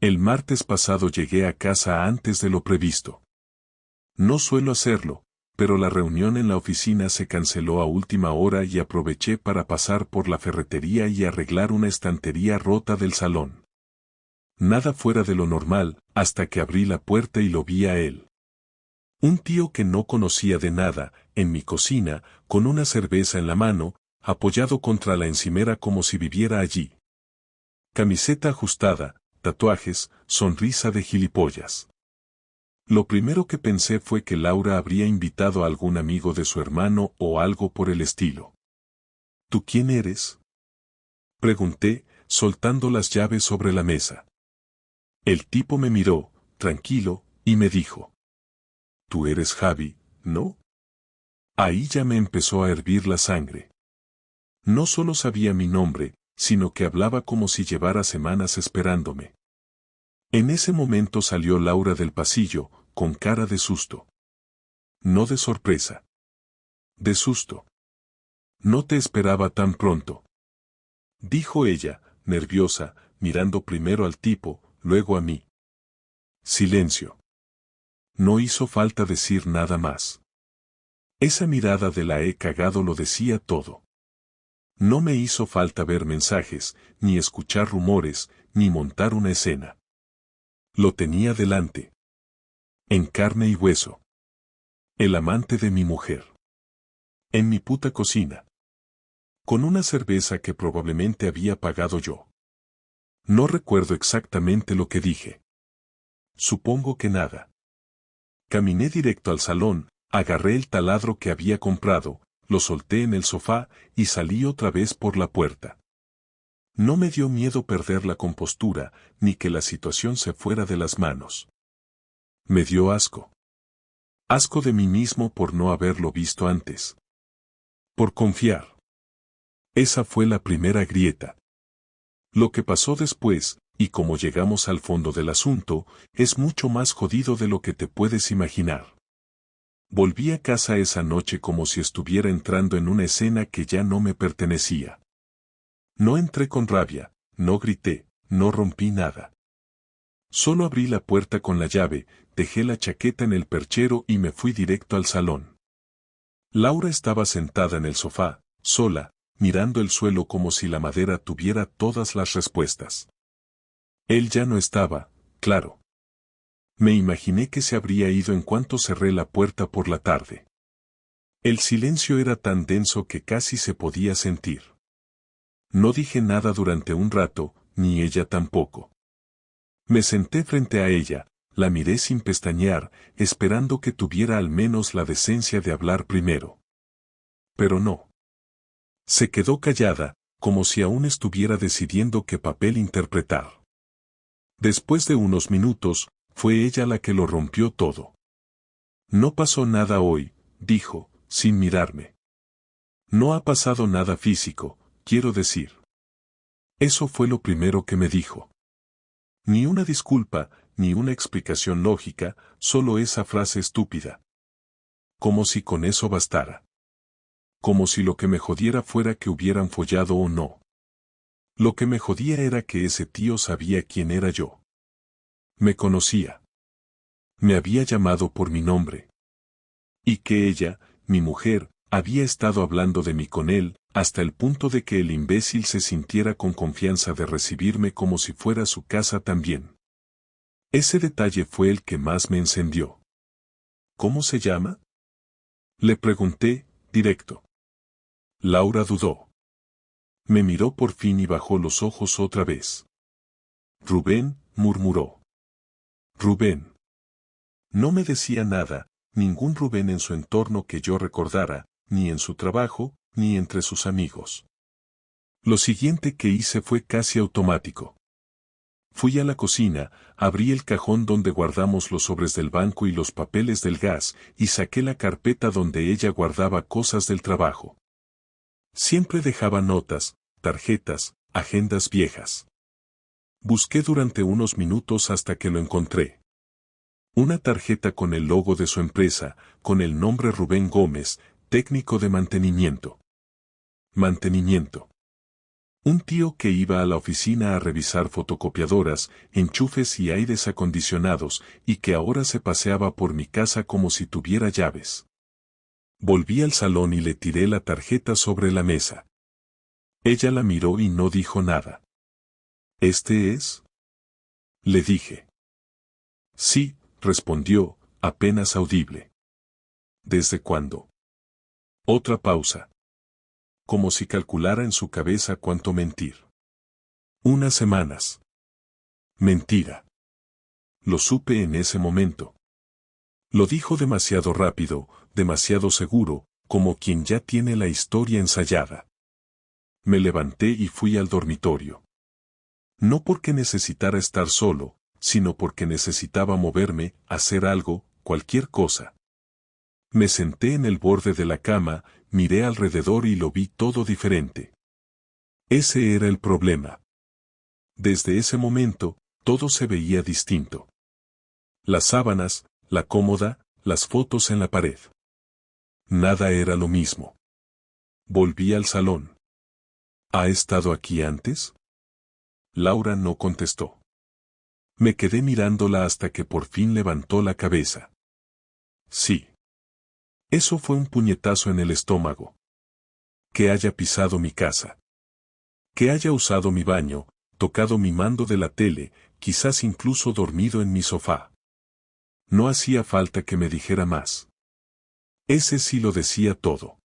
El martes pasado llegué a casa antes de lo previsto. No suelo hacerlo, pero la reunión en la oficina se canceló a última hora y aproveché para pasar por la ferretería y arreglar una estantería rota del salón. Nada fuera de lo normal, hasta que abrí la puerta y lo vi a él. Un tío que no conocía de nada, en mi cocina, con una cerveza en la mano, apoyado contra la encimera como si viviera allí. Camiseta ajustada, tatuajes, sonrisa de gilipollas. Lo primero que pensé fue que Laura habría invitado a algún amigo de su hermano o algo por el estilo. ¿Tú quién eres?, pregunté, soltando las llaves sobre la mesa. El tipo me miró, tranquilo, y me dijo: «Tú eres Javi, ¿no?». Ahí ya me empezó a hervir la sangre. No solo sabía mi nombre, sino que hablaba como si llevara semanas esperándome. En ese momento salió Laura del pasillo, con cara de susto. No de sorpresa. De susto. «No te esperaba tan pronto», dijo ella, nerviosa, mirando primero al tipo, luego a mí. Silencio. No hizo falta decir nada más. Esa mirada de la he cagado lo decía todo. No me hizo falta ver mensajes, ni escuchar rumores, ni montar una escena. Lo tenía delante. En carne y hueso. El amante de mi mujer. En mi puta cocina. Con una cerveza que probablemente había pagado yo. No recuerdo exactamente lo que dije. Supongo que nada. Caminé directo al salón, agarré el taladro que había comprado, lo solté en el sofá y salí otra vez por la puerta. No me dio miedo perder la compostura, ni que la situación se fuera de las manos. Me dio asco. Asco de mí mismo por no haberlo visto antes. Por confiar. Esa fue la primera grieta. Lo que pasó después, y como llegamos al fondo del asunto, es mucho más jodido de lo que te puedes imaginar. Volví a casa esa noche como si estuviera entrando en una escena que ya no me pertenecía. No entré con rabia, no grité, no rompí nada. Solo abrí la puerta con la llave, dejé la chaqueta en el perchero y me fui directo al salón. Laura estaba sentada en el sofá, sola, mirando el suelo como si la madera tuviera todas las respuestas. Él ya no estaba, claro. Me imaginé que se habría ido en cuanto cerré la puerta por la tarde. El silencio era tan denso que casi se podía sentir. No dije nada durante un rato, ni ella tampoco. Me senté frente a ella, la miré sin pestañear, esperando que tuviera al menos la decencia de hablar primero. Pero no. Se quedó callada, como si aún estuviera decidiendo qué papel interpretar. Después de unos minutos, fue ella la que lo rompió todo. «No pasó nada hoy», dijo, sin mirarme. «No ha pasado nada físico, quiero decir». Eso fue lo primero que me dijo. Ni una disculpa, ni una explicación lógica, solo esa frase estúpida. Como si con eso bastara. Como si lo que me jodiera fuera que hubieran follado o no. Lo que me jodía era que ese tío sabía quién era yo. Me conocía. Me había llamado por mi nombre. Y que ella, mi mujer, había estado hablando de mí con él, hasta el punto de que el imbécil se sintiera con confianza de recibirme como si fuera su casa también. Ese detalle fue el que más me encendió. «¿Cómo se llama?», le pregunté, directo. Laura dudó. Me miró por fin y bajó los ojos otra vez. «Rubén», murmuró. «Rubén». No me decía nada, ningún Rubén en su entorno que yo recordara, ni en su trabajo, ni entre sus amigos. Lo siguiente que hice fue casi automático. Fui a la cocina, abrí el cajón donde guardamos los sobres del banco y los papeles del gas, y saqué la carpeta donde ella guardaba cosas del trabajo. Siempre dejaba notas, tarjetas, agendas viejas. Busqué durante unos minutos hasta que lo encontré. Una tarjeta con el logo de su empresa, con el nombre Rubén Gómez, técnico de mantenimiento. Mantenimiento. Un tío que iba a la oficina a revisar fotocopiadoras, enchufes y aires acondicionados, y que ahora se paseaba por mi casa como si tuviera llaves. Volví al salón y le tiré la tarjeta sobre la mesa. Ella la miró y no dijo nada. ¿Este es? Le dije. Sí, respondió, apenas audible. ¿Desde cuándo? Otra pausa. Como si calculara en su cabeza cuánto mentir. Unas semanas. Mentira. Lo supe en ese momento. Lo dijo demasiado rápido, demasiado seguro, como quien ya tiene la historia ensayada. Me levanté y fui al dormitorio. No porque necesitara estar solo, sino porque necesitaba moverme, hacer algo, cualquier cosa. Me senté en el borde de la cama, miré alrededor y lo vi todo diferente. Ese era el problema. Desde ese momento, todo se veía distinto. Las sábanas, la cómoda, las fotos en la pared. Nada era lo mismo. Volví al salón. ¿Ha estado aquí antes? Laura no contestó. Me quedé mirándola hasta que por fin levantó la cabeza. Sí. Eso fue un puñetazo en el estómago. Que haya pisado mi casa. Que haya usado mi baño, tocado mi mando de la tele, quizás incluso dormido en mi sofá. No hacía falta que me dijera más. Ese sí lo decía todo.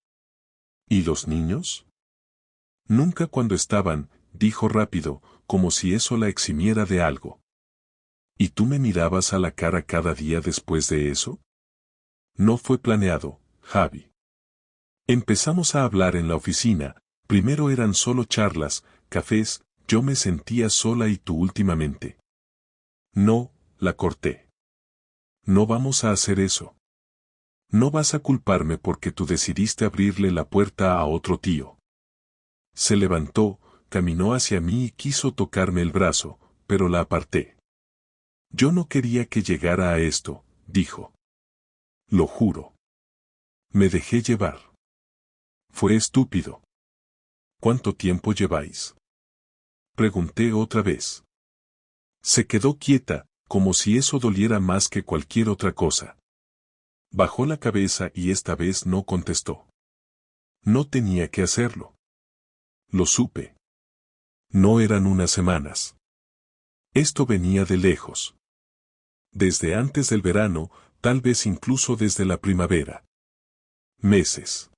¿Y los niños? Nunca cuando estaban, dijo rápido, como si eso la eximiera de algo. ¿Y tú me mirabas a la cara cada día después de eso? No fue planeado, Javi. Empezamos a hablar en la oficina, primero eran solo charlas, cafés, yo me sentía sola y tú últimamente. No, la corté. No vamos a hacer eso. No vas a culparme porque tú decidiste abrirle la puerta a otro tío. Se levantó, caminó hacia mí y quiso tocarme el brazo, pero la aparté. Yo no quería que llegara a esto, dijo. Lo juro. Me dejé llevar. Fue estúpido. ¿Cuánto tiempo lleváis? Pregunté otra vez. Se quedó quieta, como si eso doliera más que cualquier otra cosa. Bajó la cabeza y esta vez no contestó. No tenía que hacerlo. Lo supe. No eran unas semanas. Esto venía de lejos. Desde antes del verano, tal vez incluso desde la primavera. Meses.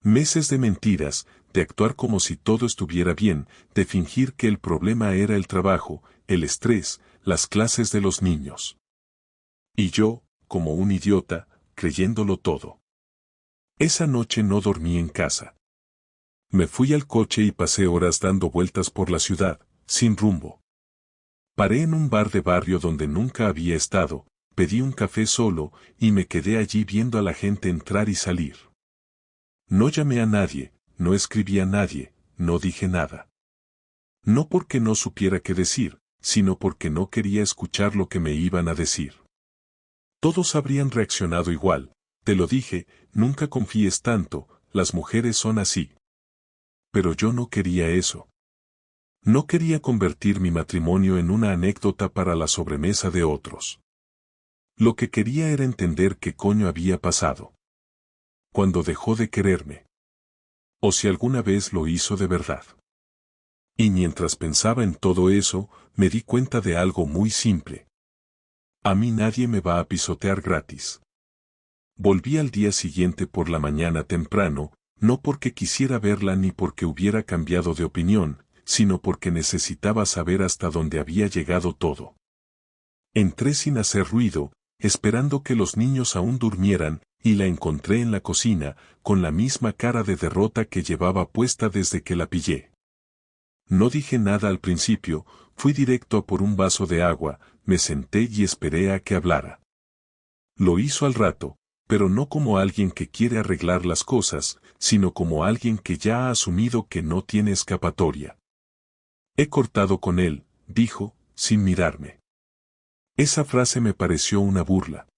Meses de mentiras, de actuar como si todo estuviera bien, de fingir que el problema era el trabajo, el estrés, las clases de los niños. Y yo, como un idiota, creyéndolo todo. Esa noche no dormí en casa. Me fui al coche y pasé horas dando vueltas por la ciudad, sin rumbo. Paré en un bar de barrio donde nunca había estado, pedí un café solo y me quedé allí viendo a la gente entrar y salir. No llamé a nadie, no escribí a nadie, no dije nada. No porque no supiera qué decir, sino porque no quería escuchar lo que me iban a decir. Todos habrían reaccionado igual, te lo dije, nunca confíes tanto, las mujeres son así. Pero yo no quería eso. No quería convertir mi matrimonio en una anécdota para la sobremesa de otros. Lo que quería era entender qué coño había pasado. Cuando dejó de quererme. O si alguna vez lo hizo de verdad. Y mientras pensaba en todo eso, me di cuenta de algo muy simple. A mí nadie me va a pisotear gratis. Volví al día siguiente por la mañana temprano, no porque quisiera verla ni porque hubiera cambiado de opinión, sino porque necesitaba saber hasta dónde había llegado todo. Entré sin hacer ruido, esperando que los niños aún durmieran, y la encontré en la cocina, con la misma cara de derrota que llevaba puesta desde que la pillé. No dije nada al principio, fui directo a por un vaso de agua, me senté y esperé a que hablara. Lo hizo al rato, pero no como alguien que quiere arreglar las cosas, sino como alguien que ya ha asumido que no tiene escapatoria. He cortado con él, dijo, sin mirarme. Esa frase me pareció una burla.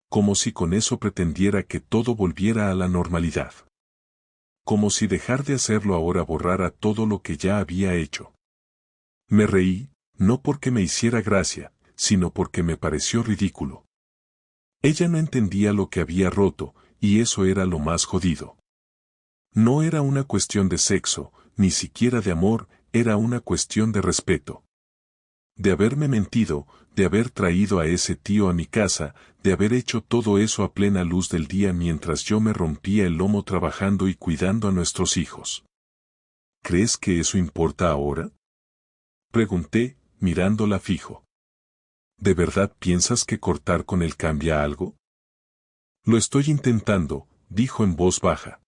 Como si con eso pretendiera que todo volviera a la normalidad. como si dejar de hacerlo ahora borrara todo lo que ya había hecho. Me reí, no porque me hiciera gracia, sino porque me pareció ridículo. Ella no entendía lo que había roto, y eso era lo más jodido. No era una cuestión de sexo, ni siquiera de amor, era una cuestión de respeto. De haberme mentido, de haber traído a ese tío a mi casa, de haber hecho todo eso a plena luz del día mientras yo me rompía el lomo trabajando y cuidando a nuestros hijos. ¿Crees que eso importa ahora? Pregunté, mirándola fijo. ¿De verdad piensas que cortar con él cambia algo? Lo estoy intentando, dijo en voz baja.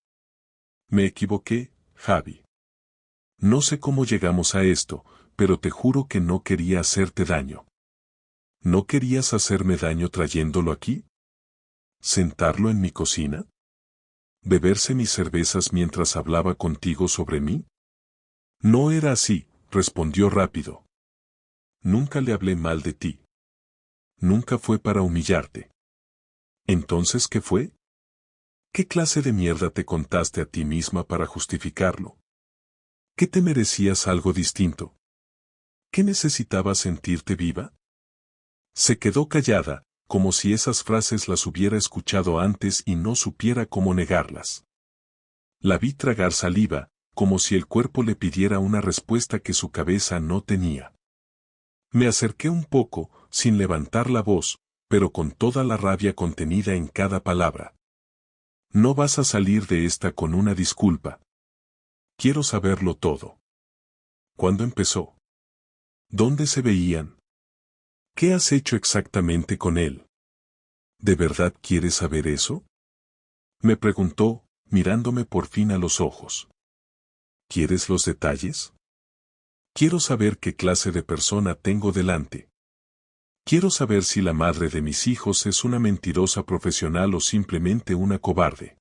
Me equivoqué, Javi. No sé cómo llegamos a esto, pero te juro que no quería hacerte daño. ¿No querías hacerme daño trayéndolo aquí? ¿Sentarlo en mi cocina? ¿Beberse mis cervezas mientras hablaba contigo sobre mí? No era así, respondió rápido. Nunca le hablé mal de ti. Nunca fue para humillarte. ¿Entonces qué fue? ¿Qué clase de mierda te contaste a ti misma para justificarlo? ¿Qué te merecías algo distinto? ¿Qué necesitabas sentirte viva? Se quedó callada, como si esas frases las hubiera escuchado antes y no supiera cómo negarlas. La vi tragar saliva, como si el cuerpo le pidiera una respuesta que su cabeza no tenía. Me acerqué un poco, sin levantar la voz, pero con toda la rabia contenida en cada palabra. No vas a salir de esta con una disculpa. Quiero saberlo todo. ¿Cuándo empezó? ¿Dónde se veían? ¿Qué has hecho exactamente con él? ¿De verdad quieres saber eso? Me preguntó, mirándome por fin a los ojos. ¿Quieres los detalles? Quiero saber qué clase de persona tengo delante. Quiero saber si la madre de mis hijos es una mentirosa profesional o simplemente una cobarde.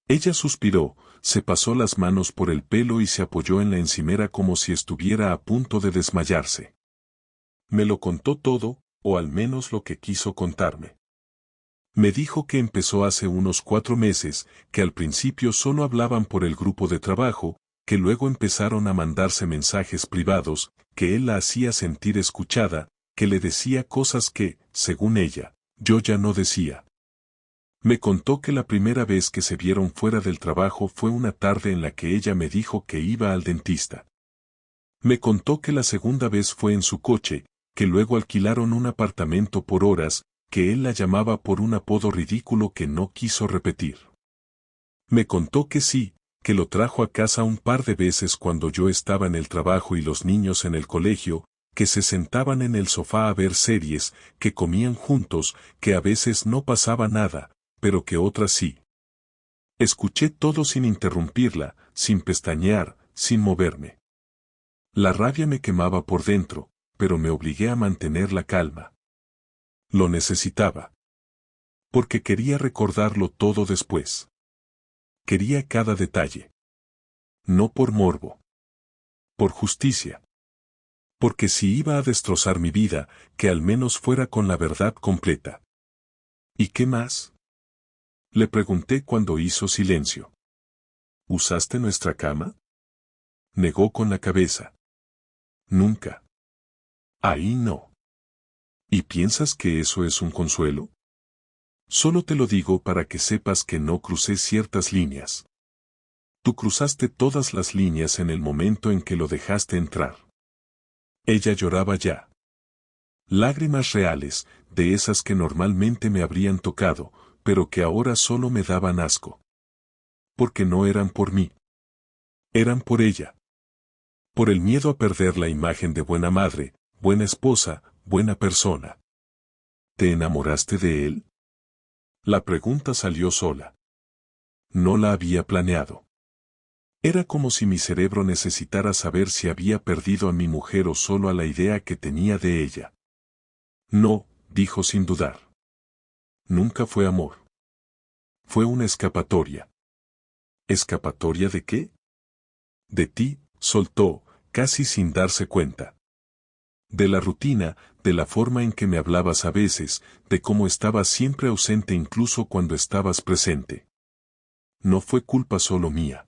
Ella suspiró, se pasó las manos por el pelo y se apoyó en la encimera como si estuviera a punto de desmayarse. Me lo contó todo, o al menos lo que quiso contarme. Me dijo que empezó hace unos 4 meses, que al principio solo hablaban por el grupo de trabajo, que luego empezaron a mandarse mensajes privados, que él la hacía sentir escuchada, que le decía cosas que, según ella, yo ya no decía. Me contó que la primera vez que se vieron fuera del trabajo fue una tarde en la que ella me dijo que iba al dentista. Me contó que la segunda vez fue en su coche, que luego alquilaron un apartamento por horas, que él la llamaba por un apodo ridículo que no quiso repetir. Me contó que sí, que lo trajo a casa un par de veces cuando yo estaba en el trabajo y los niños en el colegio, que se sentaban en el sofá a ver series, que comían juntos, que a veces no pasaba nada, pero que otras sí. Escuché todo sin interrumpirla, sin pestañear, sin moverme. La rabia me quemaba por dentro, pero me obligué a mantener la calma. Lo necesitaba. Porque quería recordarlo todo después. Quería cada detalle. No por morbo. Por justicia. Porque si iba a destrozar mi vida, que al menos fuera con la verdad completa. ¿Y qué más? Le pregunté cuando hizo silencio. ¿Usaste nuestra cama? Negó con la cabeza. Nunca. Ahí no. ¿Y piensas que eso es un consuelo? Solo te lo digo para que sepas que no crucé ciertas líneas. Tú cruzaste todas las líneas en el momento en que lo dejaste entrar. Ella lloraba ya. Lágrimas reales, de esas que normalmente me habrían tocado, pero que ahora solo me daban asco. Porque no eran por mí. Eran por ella. Por el miedo a perder la imagen de buena madre, buena esposa, buena persona. ¿Te enamoraste de él? La pregunta salió sola. No la había planeado. Era como si mi cerebro necesitara saber si había perdido a mi mujer o solo a la idea que tenía de ella. No, dijo sin dudar. Nunca fue amor. Fue una escapatoria. ¿Escapatoria de qué? De ti, soltó, casi sin darse cuenta. De la rutina, de la forma en que me hablabas a veces, de cómo estabas siempre ausente incluso cuando estabas presente. No fue culpa solo mía.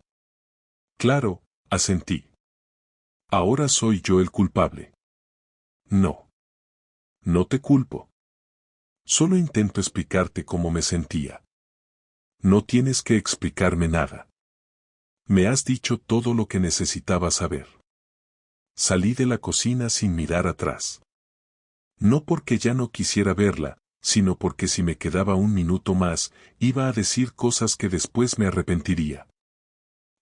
Claro, asentí. Ahora soy yo el culpable. No. No te culpo. Solo intento explicarte cómo me sentía. No tienes que explicarme nada. Me has dicho todo lo que necesitaba saber. Salí de la cocina sin mirar atrás. No porque ya no quisiera verla, sino porque si me quedaba un minuto más, iba a decir cosas que después me arrepentiría.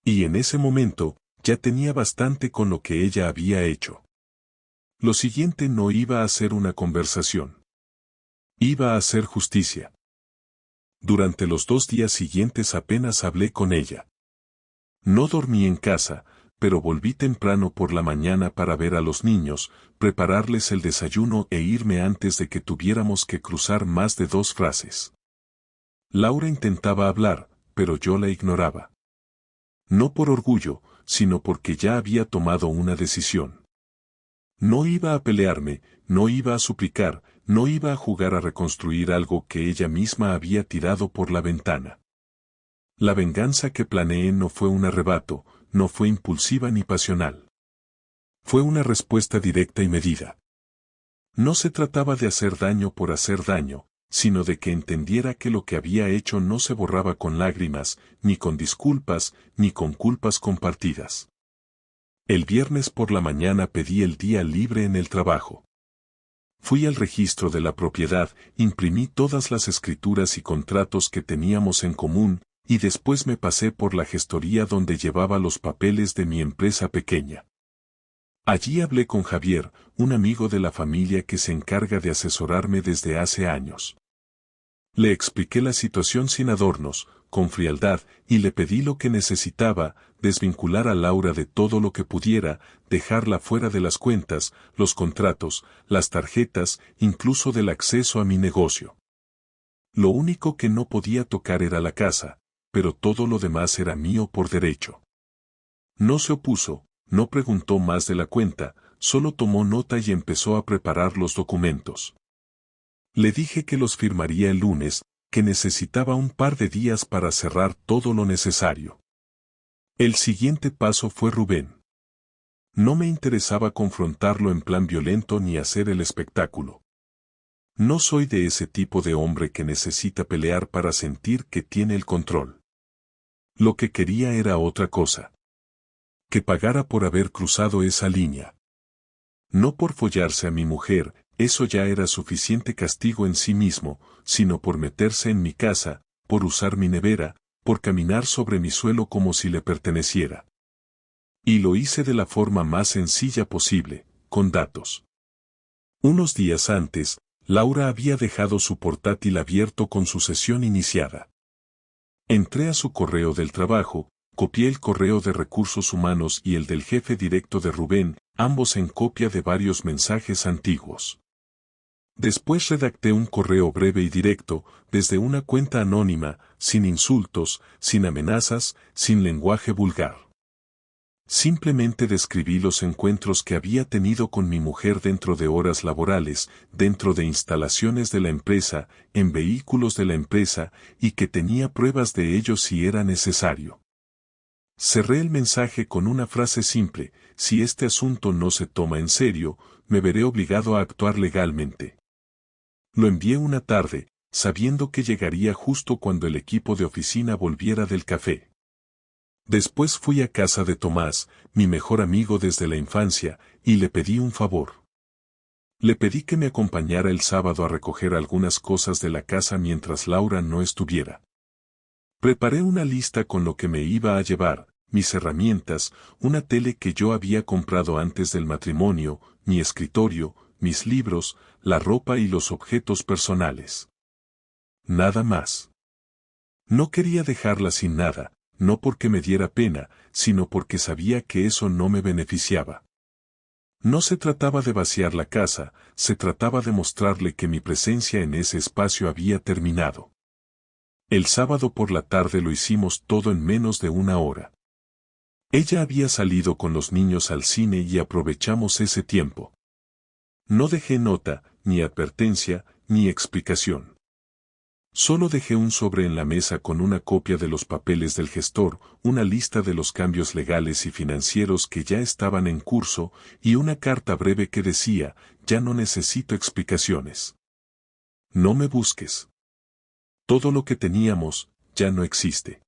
Y en ese momento, ya tenía bastante con lo que ella había hecho. Lo siguiente no iba a ser una conversación. Iba a ser justicia. Durante los 2 días siguientes apenas hablé con ella. No dormí en casa, pero volví temprano por la mañana para ver a los niños, prepararles el desayuno e irme antes de que tuviéramos que cruzar más de 2 frases. Laura intentaba hablar, pero yo la ignoraba. No por orgullo, sino porque ya había tomado una decisión. No iba a pelearme, no iba a suplicar, no iba a jugar a reconstruir algo que ella misma había tirado por la ventana. La venganza que planeé no fue un arrebato, no fue impulsiva ni pasional. Fue una respuesta directa y medida. No se trataba de hacer daño por hacer daño, sino de que entendiera que lo que había hecho no se borraba con lágrimas, ni con disculpas, ni con culpas compartidas. El viernes por la mañana pedí el día libre en el trabajo. Fui al registro de la propiedad, imprimí todas las escrituras y contratos que teníamos en común, y después me pasé por la gestoría donde llevaba los papeles de mi empresa pequeña. Allí hablé con Javier, un amigo de la familia que se encarga de asesorarme desde hace años. Le expliqué la situación sin adornos, con frialdad, y le pedí lo que necesitaba, desvincular a Laura de todo lo que pudiera, dejarla fuera de las cuentas, los contratos, las tarjetas, incluso del acceso a mi negocio. Lo único que no podía tocar era la casa, pero todo lo demás era mío por derecho. No se opuso, no preguntó más de la cuenta, solo tomó nota y empezó a preparar los documentos. Le dije que los firmaría el lunes, que necesitaba un par de días para cerrar todo lo necesario. El siguiente paso fue Rubén. No me interesaba confrontarlo en plan violento ni hacer el espectáculo. No soy de ese tipo de hombre que necesita pelear para sentir que tiene el control. Lo que quería era otra cosa. Que pagara por haber cruzado esa línea. No por follarse a mi mujer, eso ya era suficiente castigo en sí mismo, sino por meterse en mi casa, por usar mi nevera, por caminar sobre mi suelo como si le perteneciera. Y lo hice de la forma más sencilla posible, con datos. Unos días antes, Laura había dejado su portátil abierto con su sesión iniciada. Entré a su correo del trabajo, copié el correo de recursos humanos y el del jefe directo de Rubén, ambos en copia de varios mensajes antiguos. Después redacté un correo breve y directo, desde una cuenta anónima, sin insultos, sin amenazas, sin lenguaje vulgar. Simplemente describí los encuentros que había tenido con mi mujer dentro de horas laborales, dentro de instalaciones de la empresa, en vehículos de la empresa, y que tenía pruebas de ello si era necesario. Cerré el mensaje con una frase simple: si este asunto no se toma en serio, me veré obligado a actuar legalmente. Lo envié una tarde, sabiendo que llegaría justo cuando el equipo de oficina volviera del café. Después fui a casa de Tomás, mi mejor amigo desde la infancia, y le pedí un favor. Le pedí que me acompañara el sábado a recoger algunas cosas de la casa mientras Laura no estuviera. Preparé una lista con lo que me iba a llevar, mis herramientas, una tele que yo había comprado antes del matrimonio, mi escritorio, mis libros, la ropa y los objetos personales. Nada más. No quería dejarla sin nada, no porque me diera pena, sino porque sabía que eso no me beneficiaba. No se trataba de vaciar la casa, se trataba de mostrarle que mi presencia en ese espacio había terminado. El sábado por la tarde lo hicimos todo en menos de una hora. Ella había salido con los niños al cine y aprovechamos ese tiempo. No dejé nota, ni advertencia, ni explicación. Solo dejé un sobre en la mesa con una copia de los papeles del gestor, una lista de los cambios legales y financieros que ya estaban en curso, y una carta breve que decía, ya no necesito explicaciones. No me busques. Todo lo que teníamos, ya no existe.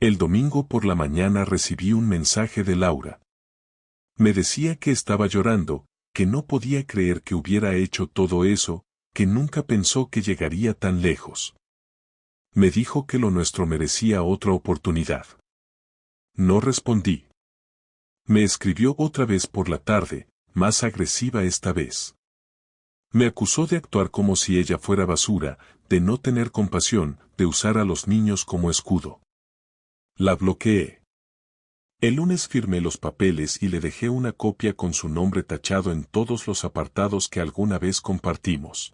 El domingo por la mañana recibí un mensaje de Laura. Me decía que estaba llorando, que no podía creer que hubiera hecho todo eso, que nunca pensó que llegaría tan lejos. Me dijo que lo nuestro merecía otra oportunidad. No respondí. Me escribió otra vez por la tarde, más agresiva esta vez. Me acusó de actuar como si ella fuera basura, de no tener compasión, de usar a los niños como escudo. La bloqueé. El lunes firmé los papeles y le dejé una copia con su nombre tachado en todos los apartados que alguna vez compartimos.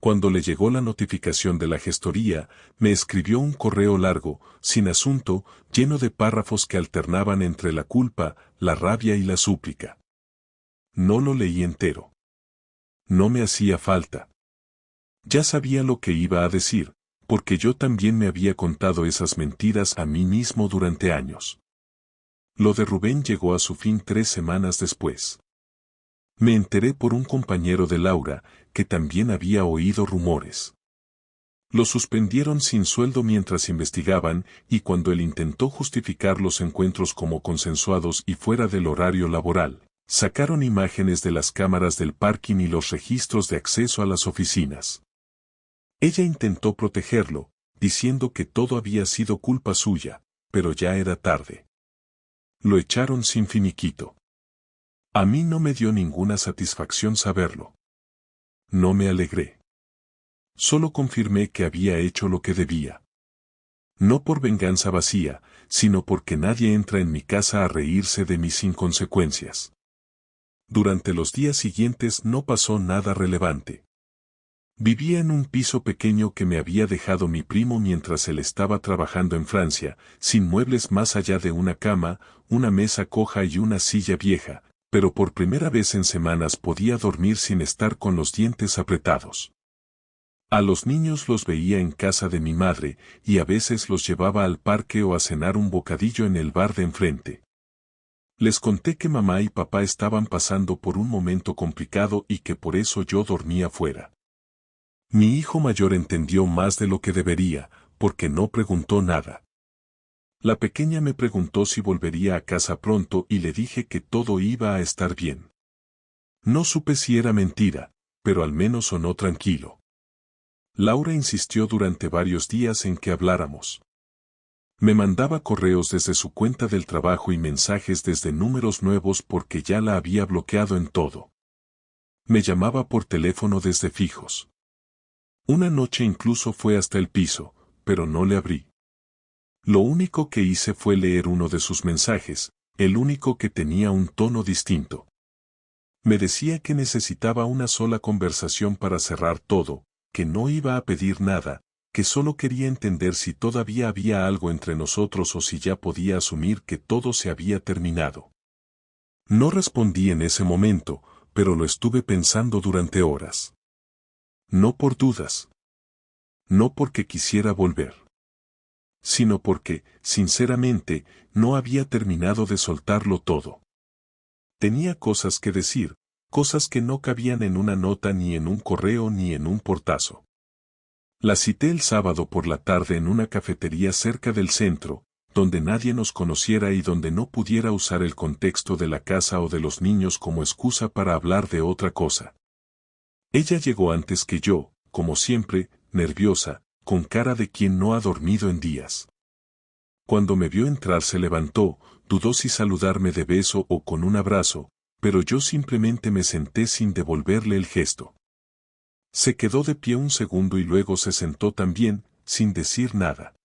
Cuando le llegó la notificación de la gestoría, me escribió un correo largo, sin asunto, lleno de párrafos que alternaban entre la culpa, la rabia y la súplica. No lo leí entero. No me hacía falta. Ya sabía lo que iba a decir, porque yo también me había contado esas mentiras a mí mismo durante años. Lo de Rubén llegó a su fin 3 semanas después. Me enteré por un compañero de Laura, que también había oído rumores. Lo suspendieron sin sueldo mientras investigaban, y cuando él intentó justificar los encuentros como consensuados y fuera del horario laboral, sacaron imágenes de las cámaras del parking y los registros de acceso a las oficinas. Ella intentó protegerlo, diciendo que todo había sido culpa suya, pero ya era tarde. Lo echaron sin finiquito. A mí no me dio ninguna satisfacción saberlo. No me alegré. Solo confirmé que había hecho lo que debía. No por venganza vacía, sino porque nadie entra en mi casa a reírse de mis inconsecuencias. Durante los días siguientes no pasó nada relevante. Vivía en un piso pequeño que me había dejado mi primo mientras él estaba trabajando en Francia, sin muebles más allá de una cama, una mesa coja y una silla vieja, pero por primera vez en semanas podía dormir sin estar con los dientes apretados. A los niños los veía en casa de mi madre, y a veces los llevaba al parque o a cenar un bocadillo en el bar de enfrente. Les conté que mamá y papá estaban pasando por un momento complicado y que por eso yo dormía fuera. Mi hijo mayor entendió más de lo que debería, porque no preguntó nada. La pequeña me preguntó si volvería a casa pronto y le dije que todo iba a estar bien. No supe si era mentira, pero al menos sonó tranquilo. Laura insistió durante varios días en que habláramos. Me mandaba correos desde su cuenta del trabajo y mensajes desde números nuevos porque ya la había bloqueado en todo. Me llamaba por teléfono desde fijos. Una noche incluso fue hasta el piso, pero no le abrí. Lo único que hice fue leer uno de sus mensajes, el único que tenía un tono distinto. Me decía que necesitaba una sola conversación para cerrar todo, que no iba a pedir nada, que solo quería entender si todavía había algo entre nosotros o si ya podía asumir que todo se había terminado. No respondí en ese momento, pero lo estuve pensando durante horas. No por dudas. No porque quisiera volver. Sino porque, sinceramente, no había terminado de soltarlo todo. Tenía cosas que decir, cosas que no cabían en una nota ni en un correo ni en un portazo. La cité el sábado por la tarde en una cafetería cerca del centro, donde nadie nos conociera y donde no pudiera usar el contexto de la casa o de los niños como excusa para hablar de otra cosa. Ella llegó antes que yo, como siempre, nerviosa, con cara de quien no ha dormido en días. Cuando me vio entrar se levantó, dudó si saludarme de beso o con un abrazo, pero yo simplemente me senté sin devolverle el gesto. Se quedó de pie un segundo y luego se sentó también, sin decir nada.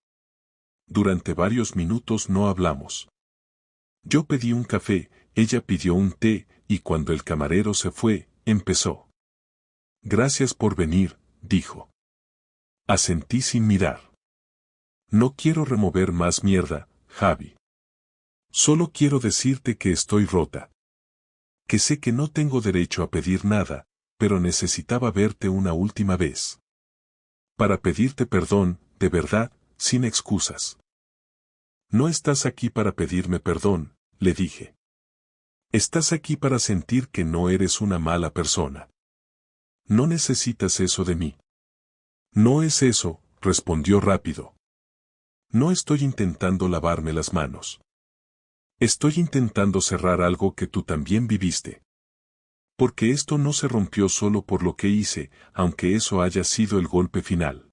Durante varios minutos no hablamos. Yo pedí un café, ella pidió un té, y cuando el camarero se fue, empezó. Gracias por venir, dijo. Asentí sin mirar. No quiero remover más mierda, Javi. Solo quiero decirte que estoy rota. Que sé que no tengo derecho a pedir nada, pero necesitaba verte una última vez. Para pedirte perdón, de verdad, sin excusas. No estás aquí para pedirme perdón, le dije. Estás aquí para sentir que no eres una mala persona. No necesitas eso de mí. No es eso, respondió rápido. No estoy intentando lavarme las manos. Estoy intentando cerrar algo que tú también viviste. Porque esto no se rompió solo por lo que hice, aunque eso haya sido el golpe final.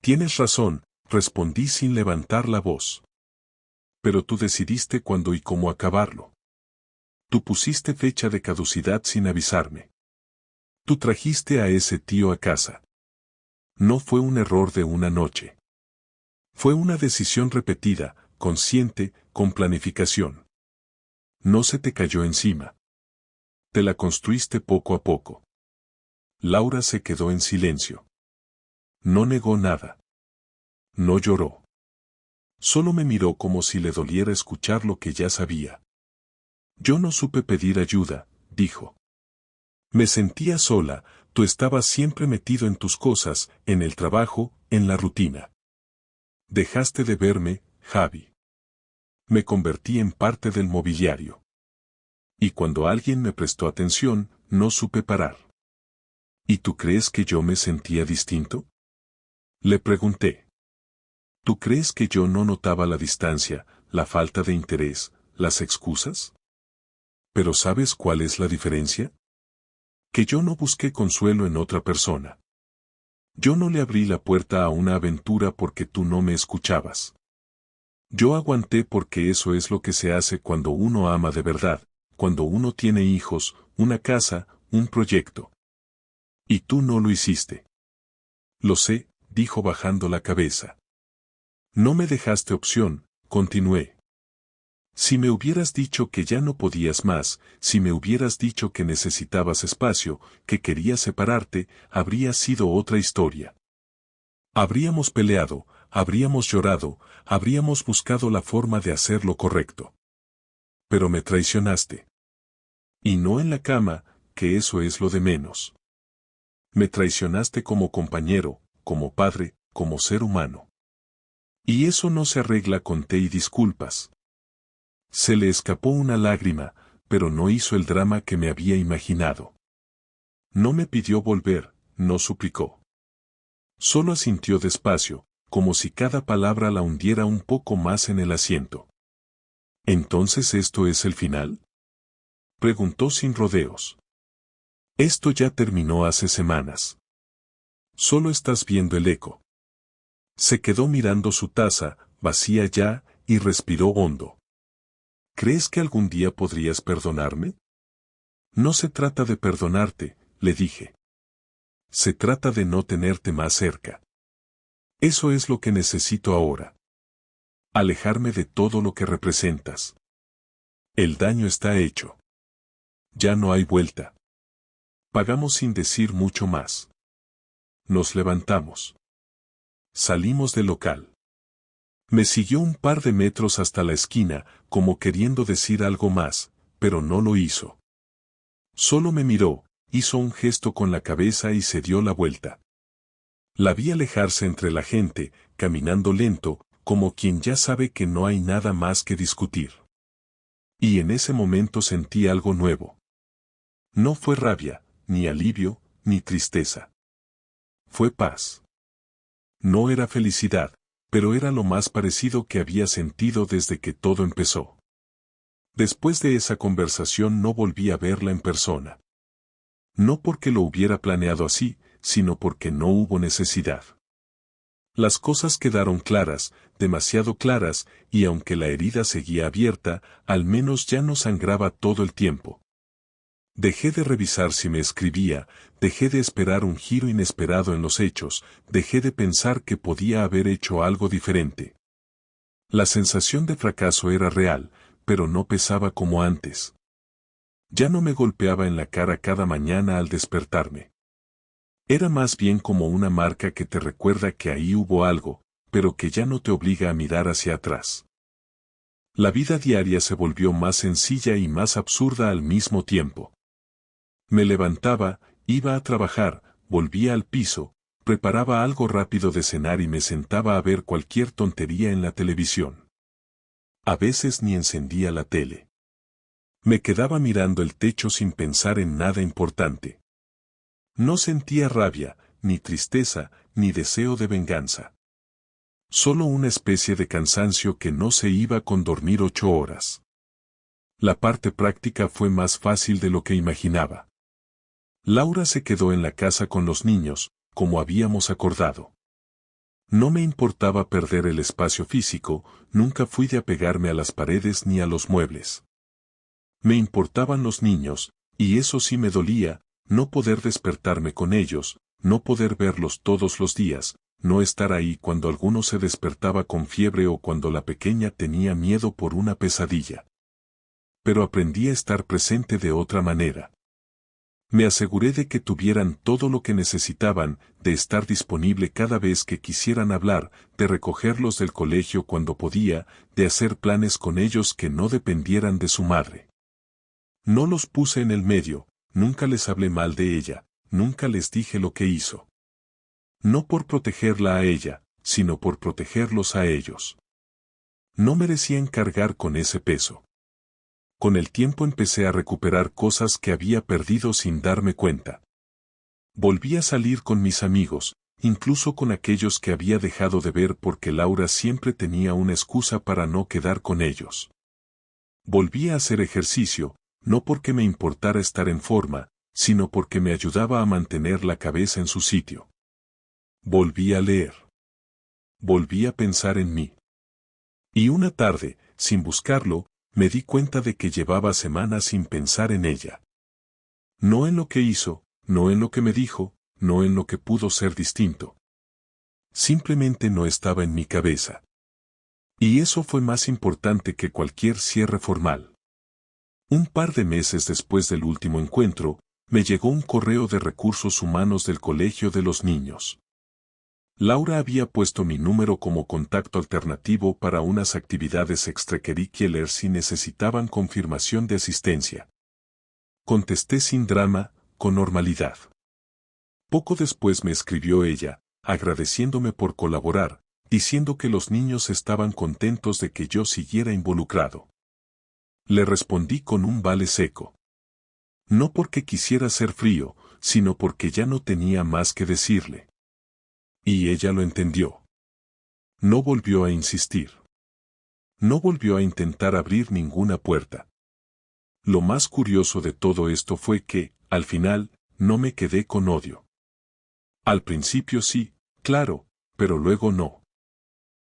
Tienes razón, respondí sin levantar la voz. Pero tú decidiste cuándo y cómo acabarlo. Tú pusiste fecha de caducidad sin avisarme. Tú trajiste a ese tío a casa. No fue un error de una noche. Fue una decisión repetida, consciente, con planificación. No se te cayó encima. Te la construiste poco a poco. Laura se quedó en silencio. No negó nada. No lloró. Solo me miró como si le doliera escuchar lo que ya sabía. Yo no supe pedir ayuda, dijo. Me sentía sola, tú estabas siempre metido en tus cosas, en el trabajo, en la rutina. Dejaste de verme, Javi. Me convertí en parte del mobiliario. Y cuando alguien me prestó atención, no supe parar. ¿Y tú crees que yo me sentía distinto? Le pregunté. ¿Tú crees que yo no notaba la distancia, la falta de interés, las excusas? ¿Pero sabes cuál es la diferencia? Que yo no busqué consuelo en otra persona. Yo no le abrí la puerta a una aventura porque tú no me escuchabas. Yo aguanté porque eso es lo que se hace cuando uno ama de verdad, cuando uno tiene hijos, una casa, un proyecto. Y tú no lo hiciste. Lo sé, dijo bajando la cabeza. No me dejaste opción, continué. Si me hubieras dicho que ya no podías más, si me hubieras dicho que necesitabas espacio, que querías separarte, habría sido otra historia. Habríamos peleado, habríamos llorado, habríamos buscado la forma de hacer lo correcto. Pero me traicionaste. Y no en la cama, que eso es lo de menos. Me traicionaste como compañero, como padre, como ser humano. Y eso no se arregla con té y disculpas. Se le escapó una lágrima, pero no hizo el drama que me había imaginado. No me pidió volver, no suplicó. Solo asintió despacio, como si cada palabra la hundiera un poco más en el asiento. ¿Entonces esto es el final? Preguntó sin rodeos. Esto ya terminó hace semanas. Solo estás viendo el eco. Se quedó mirando su taza, vacía ya, y respiró hondo. ¿Crees que algún día podrías perdonarme? No se trata de perdonarte, le dije. Se trata de no tenerte más cerca. Eso es lo que necesito ahora. Alejarme de todo lo que representas. El daño está hecho. Ya no hay vuelta. Pagamos sin decir mucho más. Nos levantamos. Salimos del local. Me siguió un par de metros hasta la esquina, como queriendo decir algo más, pero no lo hizo. Solo me miró, hizo un gesto con la cabeza y se dio la vuelta. La vi alejarse entre la gente, caminando lento, como quien ya sabe que no hay nada más que discutir. Y en ese momento sentí algo nuevo. No fue rabia, ni alivio, ni tristeza. Fue paz. No era felicidad, pero era lo más parecido que había sentido desde que todo empezó. Después de esa conversación no volví a verla en persona. No porque lo hubiera planeado así, sino porque no hubo necesidad. Las cosas quedaron claras, demasiado claras, y aunque la herida seguía abierta, al menos ya no sangraba todo el tiempo. Dejé de revisar si me escribía, dejé de esperar un giro inesperado en los hechos, dejé de pensar que podía haber hecho algo diferente. La sensación de fracaso era real, pero no pesaba como antes. Ya no me golpeaba en la cara cada mañana al despertarme. Era más bien como una marca que te recuerda que ahí hubo algo, pero que ya no te obliga a mirar hacia atrás. La vida diaria se volvió más sencilla y más absurda al mismo tiempo. Me levantaba, iba a trabajar, volvía al piso, Preparaba algo rápido de cenar y me sentaba a ver cualquier tontería en la televisión. A veces ni encendía la tele. Me quedaba mirando el techo sin pensar en nada importante. No sentía rabia, ni tristeza, ni deseo de venganza. Solo una especie de cansancio que no se iba con dormir 8 horas. La parte práctica fue más fácil de lo que imaginaba. Laura se quedó en la casa con los niños, como habíamos acordado. No me importaba perder el espacio físico, nunca fui de apegarme a las paredes ni a los muebles. Me importaban los niños, y eso sí me dolía, no poder despertarme con ellos, no poder verlos todos los días, no estar ahí cuando alguno se despertaba con fiebre o cuando la pequeña tenía miedo por una pesadilla. Pero aprendí a estar presente de otra manera. Me aseguré de que tuvieran todo lo que necesitaban, de estar disponible cada vez que quisieran hablar, de recogerlos del colegio cuando podía, de hacer planes con ellos que no dependieran de su madre. No los puse en el medio, nunca les hablé mal de ella, nunca les dije lo que hizo. No por protegerla a ella, sino por protegerlos a ellos. No merecían cargar con ese peso. Con el tiempo empecé a recuperar cosas que había perdido sin darme cuenta. Volví a salir con mis amigos, incluso con aquellos que había dejado de ver porque Laura siempre tenía una excusa para no quedar con ellos. Volví a hacer ejercicio, no porque me importara estar en forma, sino porque me ayudaba a mantener la cabeza en su sitio. Volví a leer. Volví a pensar en mí. Y una tarde, sin buscarlo, me di cuenta de que llevaba semanas sin pensar en ella. No en lo que hizo, no en lo que me dijo, no en lo que pudo ser distinto. Simplemente no estaba en mi cabeza. Y eso fue más importante que cualquier cierre formal. Un par de meses después del último encuentro, me llegó un correo de recursos humanos del colegio de los niños. Laura había puesto mi número como contacto alternativo para unas actividades extracurriculares si necesitaban confirmación de asistencia. Contesté sin drama, con normalidad. Poco después me escribió ella, agradeciéndome por colaborar, diciendo que los niños estaban contentos de que yo siguiera involucrado. Le respondí con un vale seco. No porque quisiera ser frío, sino porque ya no tenía más que decirle. Y ella lo entendió. No volvió a insistir. No volvió a intentar abrir ninguna puerta. Lo más curioso de todo esto fue que, al final, no me quedé con odio. Al principio sí, claro, pero luego no.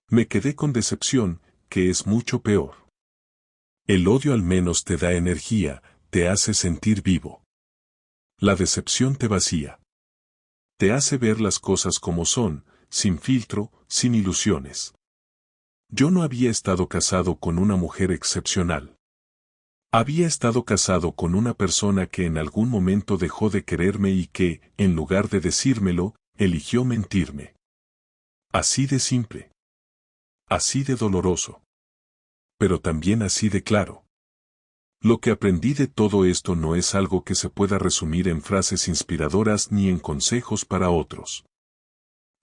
Me quedé con decepción, que es mucho peor. El odio al menos te da energía, te hace sentir vivo. La decepción te vacía. Te hace ver las cosas como son, sin filtro, sin ilusiones. Yo no había estado casado con una mujer excepcional. Había estado casado con una persona que en algún momento dejó de quererme y que, en lugar de decírmelo, eligió mentirme. Así de simple. Así de doloroso. Pero también así de claro. Lo que aprendí de todo esto no es algo que se pueda resumir en frases inspiradoras ni en consejos para otros.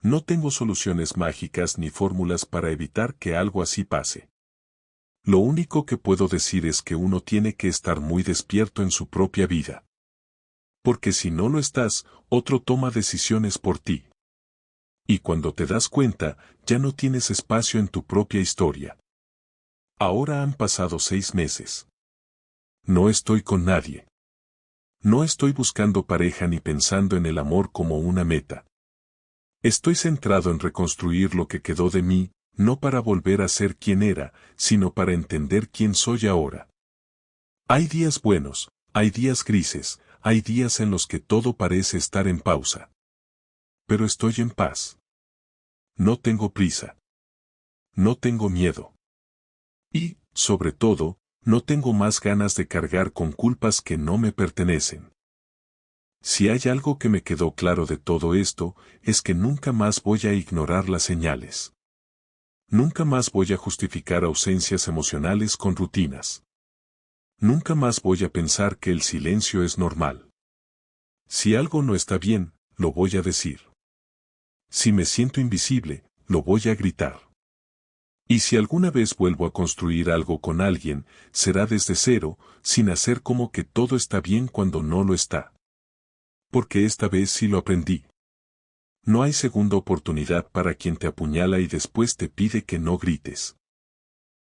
No tengo soluciones mágicas ni fórmulas para evitar que algo así pase. Lo único que puedo decir es que uno tiene que estar muy despierto en su propia vida. Porque si no lo estás, otro toma decisiones por ti. Y cuando te das cuenta, ya no tienes espacio en tu propia historia. Ahora han pasado 6 meses. No estoy con nadie. No estoy buscando pareja ni pensando en el amor como una meta. Estoy centrado en reconstruir lo que quedó de mí, no para volver a ser quien era, sino para entender quién soy ahora. Hay días buenos, hay días grises, hay días en los que todo parece estar en pausa. Pero estoy en paz. No tengo prisa. No tengo miedo. Y, sobre todo, no tengo más ganas de cargar con culpas que no me pertenecen. Si hay algo que me quedó claro de todo esto, es que nunca más voy a ignorar las señales. Nunca más voy a justificar ausencias emocionales con rutinas. Nunca más voy a pensar que el silencio es normal. Si algo no está bien, lo voy a decir. Si me siento invisible, lo voy a gritar. Y si alguna vez vuelvo a construir algo con alguien, será desde cero, sin hacer como que todo está bien cuando no lo está. Porque esta vez sí lo aprendí. No hay segunda oportunidad para quien te apuñala y después te pide que no grites.